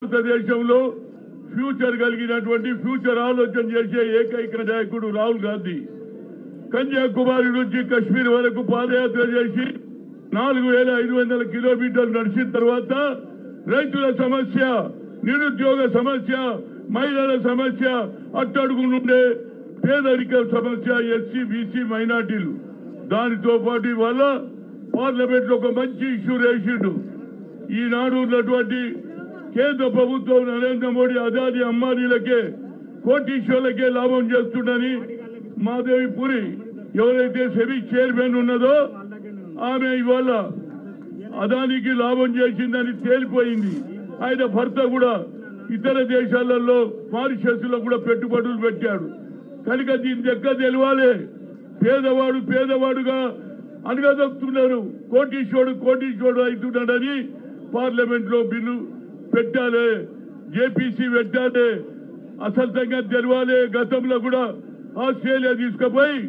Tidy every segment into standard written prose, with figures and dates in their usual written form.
భారతదేశంలో ఫ్యూచర్ కలిగినటువంటి ఫ్యూచర్ ఆలోచన చేసే ఏకైక నాయకుడు రాహుల్ గాంధీ కన్యాకుమారి నుంచి కశ్మీర్ వరకు పాదయాత్ర చేసి 4500 కిలోమీటర్లు నడిచిన తర్వాత రైతుల సమస్య, నిరుద్యోగ సమస్య, మహిళల సమస్య, అట్టడుగు నుండే పేదరిక సమస్య, ఎస్సీ బీసీ మైనార్టీలు, దానితో పాటు ఇవాళ పార్లమెంట్ లో ఒక మంచి ఇష్యూ రేసిండు. ఈనాడు ఉన్నటువంటి కేంద్ర ప్రభుత్వం నరేంద్ర మోడీ అదాని అంబానీలకే కోటీశ్వర్లకే లాభం చేస్తుందని మాధవి పురి ఎవరైతే సెబీ చైర్మన్ ఉన్నదో ఆమె ఇవాళ అదానికి లాభం చేసిందని తేలిపోయింది. ఆయన భర్త కూడా ఇతర దేశాలలో మారిషస్ లో కూడా పెట్టుబడులు పెట్టాడు. కనుక దీని దగ్గర తెలవాలి. పేదవాడు పేదవాడుగా అనగదొక్కుతున్నారు, కోటీశ్వరుడు అవుతున్నాడని పార్లమెంట్ లో బిల్లు పెట్టాలి, జేపీసీ పెట్టాలి, అసలు సంగతి తెలవాలి. గతంలో కూడా ఆస్ట్రేలియా తీసుకుపోయి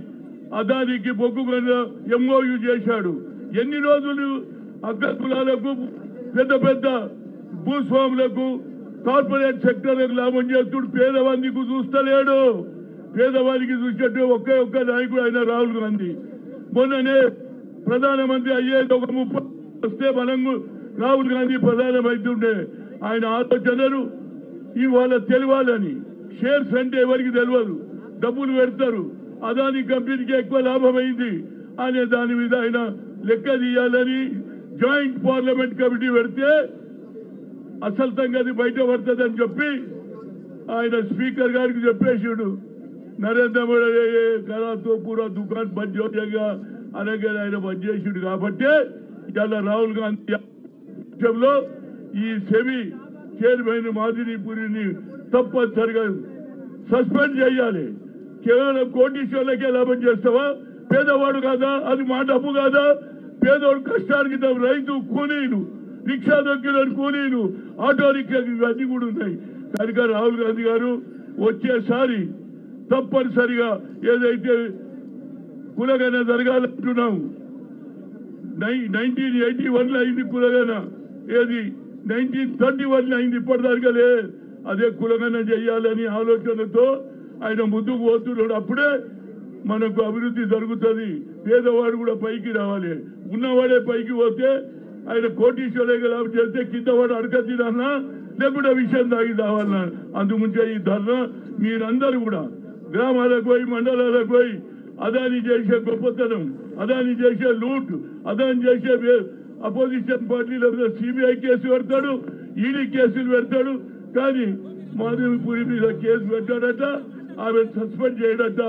అదానికి బొగ్గు ఎంఓయూ చేశాడు. ఎన్ని రోజులు అగ్ర కులాలకు, పెద్ద పెద్ద భూస్వాములకు, కార్పొరేట్ సెక్టర్లకు లాభం చేస్తుడు, పేదవానికి చూస్తలేడు. పేదవానికి చూసేట్టు ఒక్క నాయకుడు అయిన రాహుల్ గాంధీ. మొన్ననే ప్రధానమంత్రి అయ్యేది ఒక 30 వస్తే మనం రాహుల్ గాంధీ ప్రధానమైతుండే. ఆయన ఆలోచనలు ఇవాళ తెలియాలని. షేర్స్ అంటే ఎవరికి తెలియదు, డబ్బులు పెడతారు, అదాని కంపెనీకి ఎక్కువ లాభమైంది అనే దాని మీద ఆయన లెక్క తీయాలని జాయింట్ పార్లమెంట్ కమిటీ పెడితే అసలు సంగతి బయట పడుతుందని చెప్పి ఆయన స్పీకర్ గారికి చెప్పేసాడు. నరేంద్ర మోడీ కరాతో పూరా దుకాన్ బంద్ చేయగా అనగా ఆయన బంద్ చేసాడు. కాబట్టి ఇలా రాహుల్ గాంధీ విషయంలో ఈ సెబీ చైర్మన్ మాధవి పురిని తప్పనిసరిగా సస్పెండ్ చేయాలి. కేవలం కోటీశ్వర్లకే లాభం చేస్తావా? పేదవాడు కాదా? అది మా డబ్బు కాదా? పేదవాడు కష్టానికి రైతు కూలీలు, రిక్షా దొక్కిన కూలీలు, ఆటో రిక్షా ఇవన్నీ కూడా ఉన్నాయి. కనుక రాహుల్ గాంధీ గారు వచ్చేసారి తప్పనిసరిగా ఏదైతే కులగన జరగాలంటున్నాం, 1981లో అయింది కులగన, ఏది 1931లో అయింది, ఇప్పటిదాకా అదే కులగన చేయాలని ఆలోచనతో ఆయన ముందుకు పోతున్నాడు. అప్పుడే మనకు అభివృద్ధి జరుగుతుంది. పేదవాడు కూడా పైకి రావాలి. ఉన్నవాడే పైకి పోతే ఆయన కోటీశ్వరులే లాభం చేస్తే కింద వాడు అడక తినాలన్నా లేకుంటే విషయం తాగి తావాలన్నా. అందుముంచే ఈ ధర్నా మీరందరూ కూడా గ్రామాలకు పోయి, మండలాలకు పోయి అదాని చేసే గొప్పతనం, అదాని చేసే లూట్, అదాని చేసే అపోజిషన్ పార్టీల సిబిఐ కేసు పెడతాడు, ఈడీ కేసులు పెడతాడు. కానీ మాధవి పురి మీద కేసు పెట్టాడట, ఆమె సస్పెండ్ చేయడట.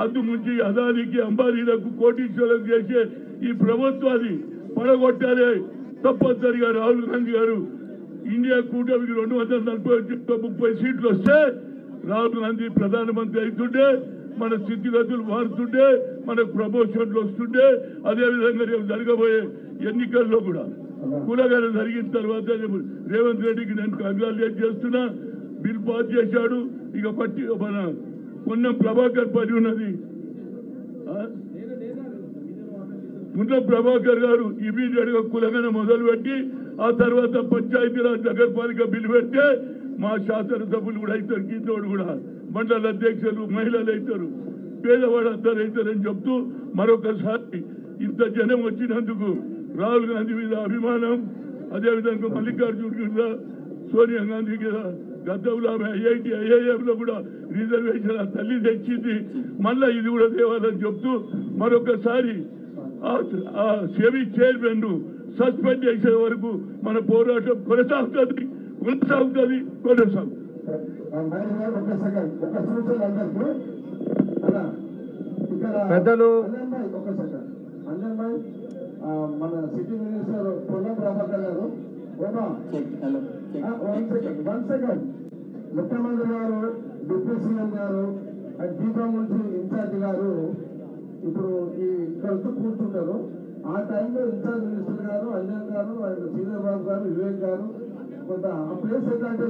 అందుముంచి అదానికి అంబానీలకు కోటీశ్వరులకు చేసే ఈ ప్రభుత్వాన్ని పడగొట్టాలి. తప్పనిసరిగా రాహుల్ గాంధీ గారు ఇండియా కూటమికి 230 సీట్లు వస్తే రాహుల్ గాంధీ ప్రధానమంత్రి అవుతుంటే మన స్థితిగతులు మారుతుంటే, మనకు ప్రమోషన్లు వస్తుంటే, అదేవిధంగా రేపు జరగబోయే ఎన్నికల్లో కూడా కులగన జరిగిన తర్వాత రేవంత్ రెడ్డికి నేను కంగ్రాచులేట్ చేస్తున్నా. బిల్ పాస్ చేశాడు. ఇక పట్టి మన పొన్నం ప్రభాకర్ పని ఉన్నది. పొన్నం ప్రభాకర్ గారు ఇమీడియట్ గా కులగన మొదలుపెట్టి ఆ తర్వాత పంచాయతీరాజ్ నగరపాలిక బిల్లు పెడితే మా శాసనసభ్యులు కూడా అవుతారు, గీతోడు కూడా మండల అధ్యక్షులు, మహిళలు అవుతారు, పేదవాడు అందరూ అవుతారని చెప్తూ మరొకసారి ఇంత జనం వచ్చినందుకు రాహుల్ గాంధీ మీద అభిమానం, అదేవిధంగా మల్లికార్జున మీద, సోనియా గాంధీ మీద గతంలో ఆమె ఐఐఎంలో కూడా రిజర్వేషన్ ఆ తల్లి తెచ్చింది, మళ్ళా ఇది కూడా తేవాలని చెప్తూ మరొకసారి ఆ సెబీ చైర్మన్ సస్పెండ్ చేసే వరకు మన పోరాటం కొనసాగుతుంది. పెద్దలు మన సిటీ మినిస్టర్ పొన్నం ప్రభాకర్ గారు, వన్ సెకండ్, ముఖ్యమంత్రి గారు, డిప్యూటీ సీఎం గారు, దీపం నుంచి ఇన్ఛార్జ్ గారు ఇప్పుడు ఇక్కడ కూర్చుంటారు. ఆ టైంలో ఇన్ఛార్జ్ మినిస్టర్ గారు, అంజన్ గారు, శ్రీధర్ బాబు గారు, వివేక్ గారు కొంత ఆ ప్లేస్ ఎట్లా అంటే